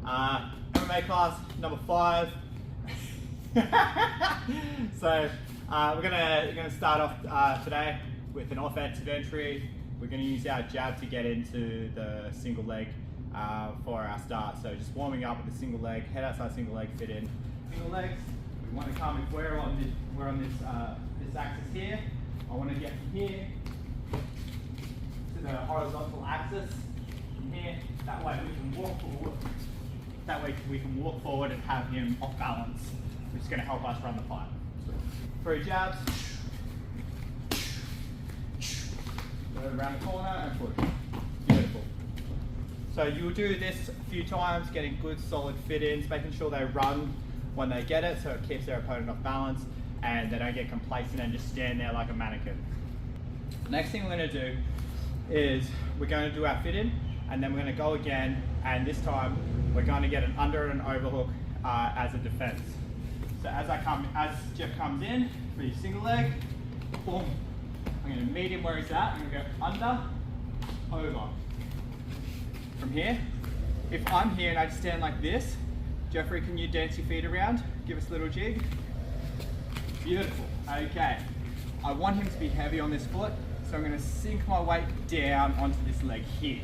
MMA class number 5. So we're gonna start off today with an offensive entry. We're gonna use our jab to get into the single leg for our start. So just warming up with the single leg, head outside single leg, fit in. Single legs. We want to come, if we're on this axis here, I want to get from here to the horizontal axis. From here, that way we can walk forward. That way we can walk forward and have him off balance, which is going to help us run the fight. Three jabs. Go around the corner and push. Beautiful. So you'll do this a few times, getting good solid fit-ins, making sure they run when they get it, so it keeps their opponent off balance and they don't get complacent and just stand there like a mannequin. Next thing we're going to do is we're going to do our fit-in, and then we're going to go again, and this time we're going to get an under and overhook as a defense. So as Jeff comes in for his single leg, boom, I'm going to meet him where he's at. I'm going to go under, over. From here, if I'm here and I just stand like this, Jeffrey, can you dance your feet around? Give us a little jig. Beautiful. Okay. I want him to be heavy on this foot, so I'm going to sink my weight down onto this leg here.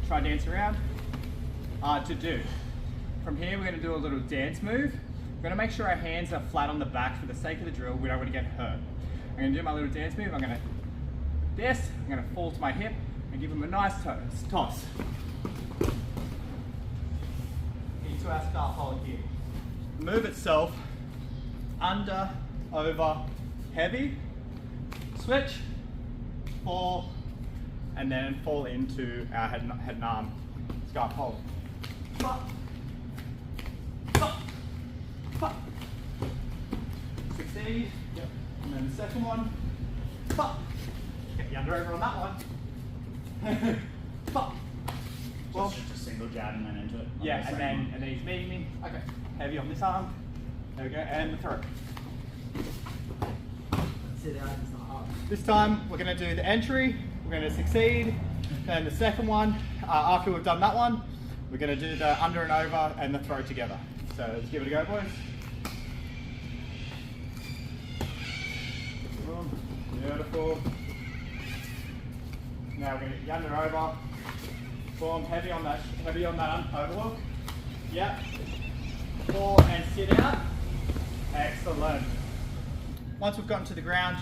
Try dance around. Hard to do. From here, we're going to do a little dance move. We're going to make sure our hands are flat on the back for the sake of the drill. We don't want to get hurt. I'm going to do my little dance move. I'm going to this. I'm going to fall to my hip and give him a nice toss. To our start hold here. Move itself, under, over, heavy, switch, fall, and then fall into our head and arm scarf hold. Succeed. Yep. And then the second one. Get the under over on that one. Well, just a single jab and then into it. Yeah, and then he's meeting me. Okay. Heavy on this arm. There we go, and the throw. Sit out, it's not hard. This time we're going to do the entry. We're going to succeed. Then the second one, after we've done that one, we're going to do the under and over and the throw together. So let's give it a go, boys. Beautiful. Now we're going to get the under and over. Boom, heavy on that overlook. Yep. Fall and sit out. Excellent. Once we've gotten to the ground,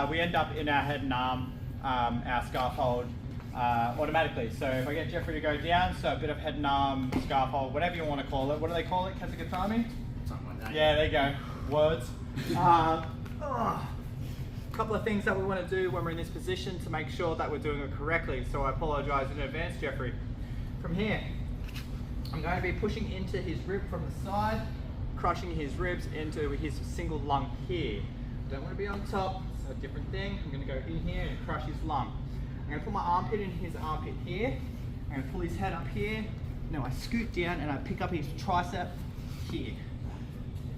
we end up in our head and arm, our scarf hold automatically. So if I get Jeffrey to go down, so a bit of head and arm, scarf hold, whatever you want to call it. What do they call it? Kazagatami? Something like that. Yeah, there you go. Words. Couple of things that we want to do when we're in this position to make sure that we're doing it correctly. So I apologize in advance, Jeffrey. From here, I'm going to be pushing into his rib from the side, crushing his ribs into his single lung here. Don't want to be on top, it's a different thing. I'm going to go in here and crush his lung. I'm going to put my armpit in his armpit here. I'm going to pull his head up here. Now I scoot down and I pick up his tricep here.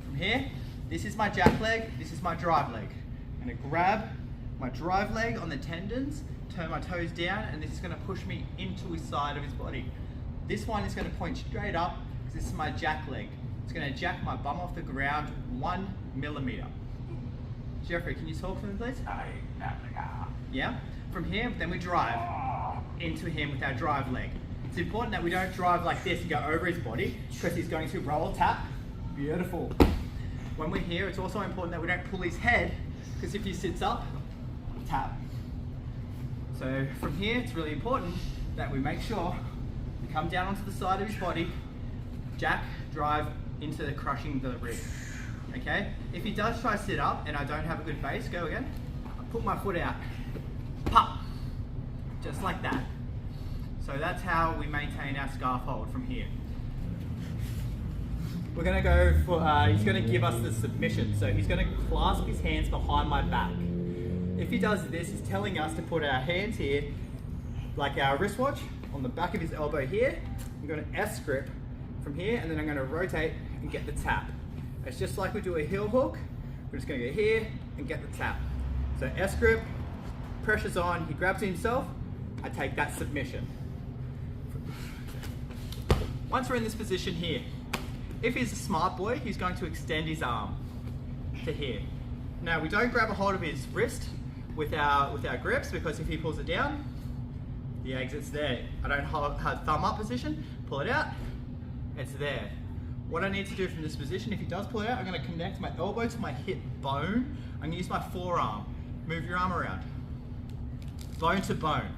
From here, this is my jack leg, this is my drive leg. I'm going to grab my drive leg on the tendons, turn my toes down, and this is going to push me into his side of his body. This one is going to point straight up because this is my jack leg. It's going to jack my bum off the ground 1 millimeter. Jeffrey, can you talk to me, please? Yeah? From here, then we drive into him with our drive leg. It's important that we don't drive like this and go over his body because he's going to roll tap. Beautiful. When we're here, it's also important that we don't pull his head, because if he sits up, tap. So from here, it's really important that we make sure we come down onto the side of his body, jack, drive into the crushing the rib. Okay? If he does try to sit up and I don't have a good base, go again. I put my foot out, pop, just like that. So that's how we maintain our scarf hold from here. We're going to go for, he's going to give us the submission. So he's going to clasp his hands behind my back. If he does this, he's telling us to put our hands here, like our wristwatch, on the back of his elbow here. I'm going to S grip from here, and then I'm going to rotate and get the tap. It's just like we do a heel hook. We're just going to go here and get the tap. So S grip, pressure's on, he grabs himself, I take that submission. Once we're in this position here, if he's a smart boy, he's going to extend his arm to here. Now we don't grab a hold of his wrist with our grips, because if he pulls it down, the exit's there. I don't hold thumb up position, pull it out, it's there. What I need to do from this position, if he does pull it out, I'm going to connect my elbow to my hip bone. I'm going to use my forearm. Move your arm around. Bone to bone.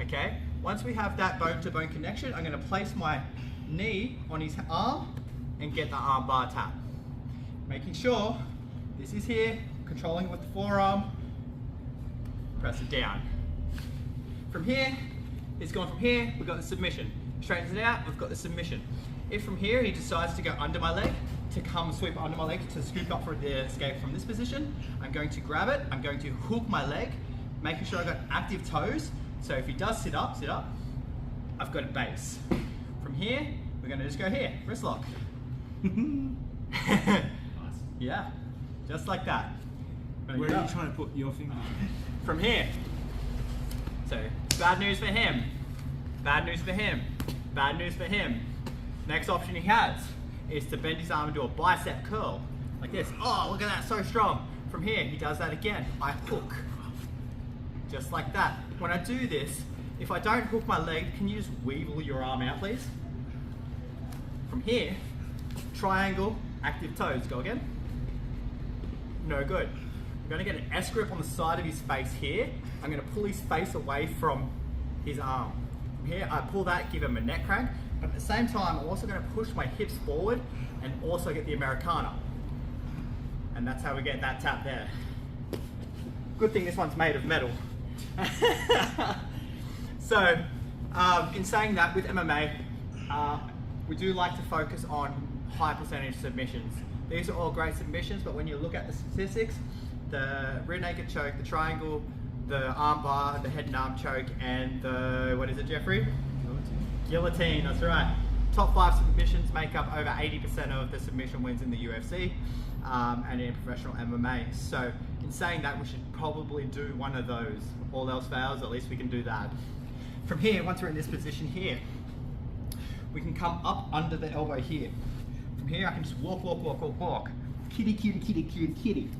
Okay? Once we have that bone to bone connection, I'm going to place my knee on his arm and get the arm bar tap. Making sure this is here, controlling it with the forearm, press it down. From here, it's gone from here, we've got the submission. Straightens it out, we've got the submission. If from here he decides to go under my leg, to come sweep under my leg, to scoop up for the escape from this position, I'm going to grab it, I'm going to hook my leg, making sure I've got active toes. So if he does sit up, I've got a base. From here, we're going to just go here, wrist lock. Nice. Yeah, just like that. Where are you trying to put your finger? From here. So, bad news for him. Bad news for him. Bad news for him. Next option he has is to bend his arm and do a bicep curl. Like this. Oh, look at that, so strong. From here, he does that again. I hook. Just like that. When I do this, if I don't hook my leg, can you just weevil your arm out, please? From here, triangle, active toes. Go again. No good. I'm going to get an S grip on the side of his face here. I'm going to pull his face away from his arm. From here, I pull that, give him a neck crank, but at the same time, I'm also going to push my hips forward and also get the Americana. And that's how we get that tap there. Good thing this one's made of metal. So, in saying that, with MMA, we do like to focus on high percentage submissions. These are all great submissions, but when you look at the statistics, the rear naked choke, the triangle, the arm bar, the head and arm choke, and the, what is it, Jeffrey? Guillotine, that's right. Top 5 submissions make up over 80% of the submission wins in the UFC and in professional MMA. So in saying that, we should probably do one of those. All else fails, at least we can do that. From here, once we're in this position here, we can come up under the elbow here. From here, I can just walk, walk, walk, walk, walk. Kitty, kitty, kitty, kitty, kitty.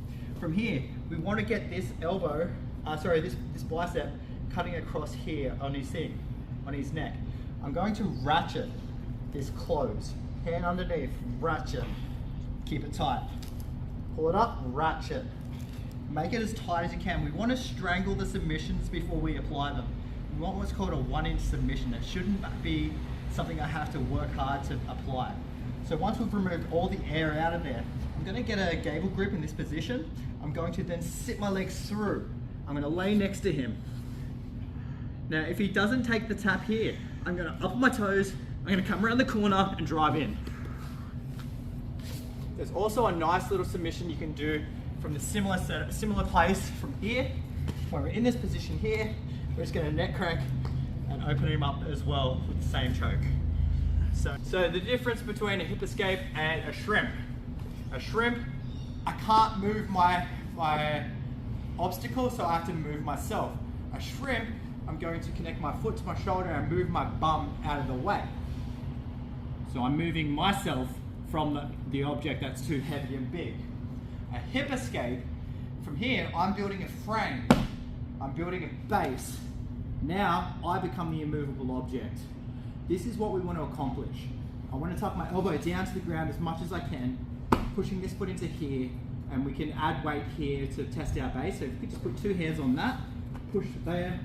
From here, we want to get this elbow, this bicep cutting across here on his thing, on his neck. I'm going to ratchet this close. Hand underneath, ratchet. Keep it tight. Pull it up, ratchet. Make it as tight as you can. We want to strangle the submissions before we apply them. We want what's called a 1-inch submission. It shouldn't be something I have to work hard to apply. So once we've removed all the air out of there, I'm going to get a gable grip in this position. I'm going to then sit my legs through. I'm going to lay next to him. Now, if he doesn't take the tap here, I'm going to up my toes, I'm going to come around the corner and drive in. There's also a nice little submission you can do from the similar place from here. When we're in this position here, we're just going to neck crank and open him up as well with the same choke. So the difference between a hip escape and a shrimp. A shrimp, I can't move my obstacle, so I have to move myself. A shrimp, I'm going to connect my foot to my shoulder and move my bum out of the way. So I'm moving myself from the object that's too heavy and big. A hip escape, from here, I'm building a frame. I'm building a base. Now, I become the immovable object. This is what we want to accomplish. I want to tuck my elbow down to the ground as much as I can, pushing this foot into here, and we can add weight here to test our base. So if you could just put 2 hands on that, push there.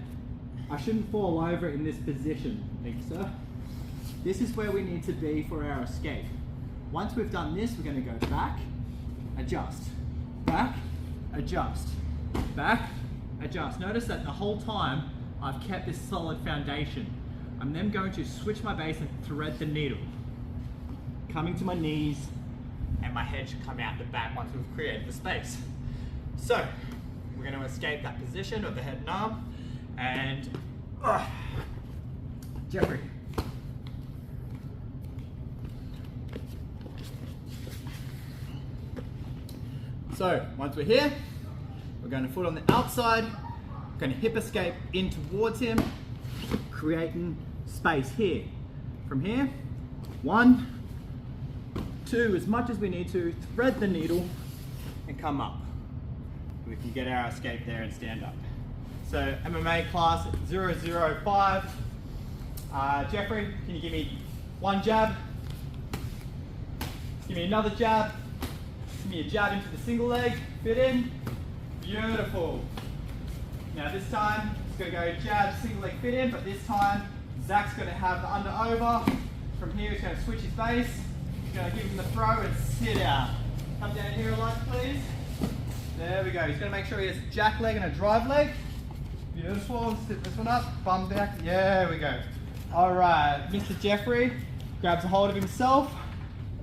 I shouldn't fall over in this position, thank you, sir. This is where we need to be for our escape. Once we've done this, we're going to go back, adjust, back, adjust, back, adjust. Notice that the whole time I've kept this solid foundation. I'm then going to switch my base and thread the needle. Coming to my knees, and my head should come out the back once we've created the space. So, we're going to escape that position of the head and arm, and Jeffrey. So, once we're here, we're going to foot on the outside, we're going to hip escape in towards him, creating space here. From here, 1, 2, as much as we need to, thread the needle and come up. We can get our escape there and stand up. So MMA class 005. Jeffrey, can you give me one jab? Give me another jab. Give me a jab into the single leg. Fit in. Beautiful. Now this time, it's going to go jab, single leg fit in, but this time, Zach's going to have the under over. From here, he's going to switch his base. He's going to give him the throw and sit out. Come down here a lot, please. There we go. He's going to make sure he has a jack leg and a drive leg. Beautiful. Sit this one up. Bum back. There we go. All right. Mr. Jeffrey grabs a hold of himself.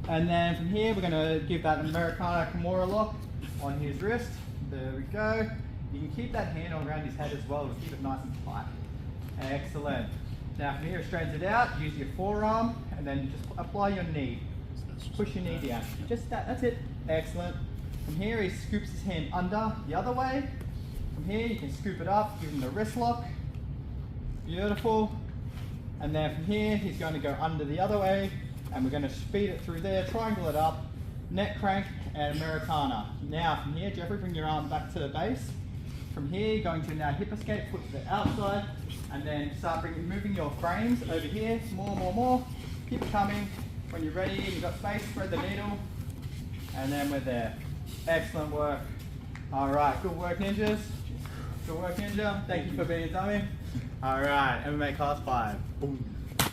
And then from here, we're going to give that Americana Kimura lock on his wrist. There we go. You can keep that hand around his head as well to keep it nice and tight. Excellent. Now from here, straightens it out. Use your forearm and then just apply your knee. Push your knee down. Just that. That's it. Excellent. From here, he scoops his hand under the other way. From here, you can scoop it up, give him the wrist lock. Beautiful. And then from here, he's going to go under the other way, and we're going to speed it through there, triangle it up, neck crank, and Americana. Now from here, Jeffrey, bring your arm back to the base. From here, going to now hip escape, foot to the outside, and then start moving your frames over here, more. Keep it coming. When you're ready and you've got space, thread the needle, and then we're there. Excellent work. All right, good work, ninjas. Good work, ninja. Thank you for being a dummy. All right, MMA class 5. Boom.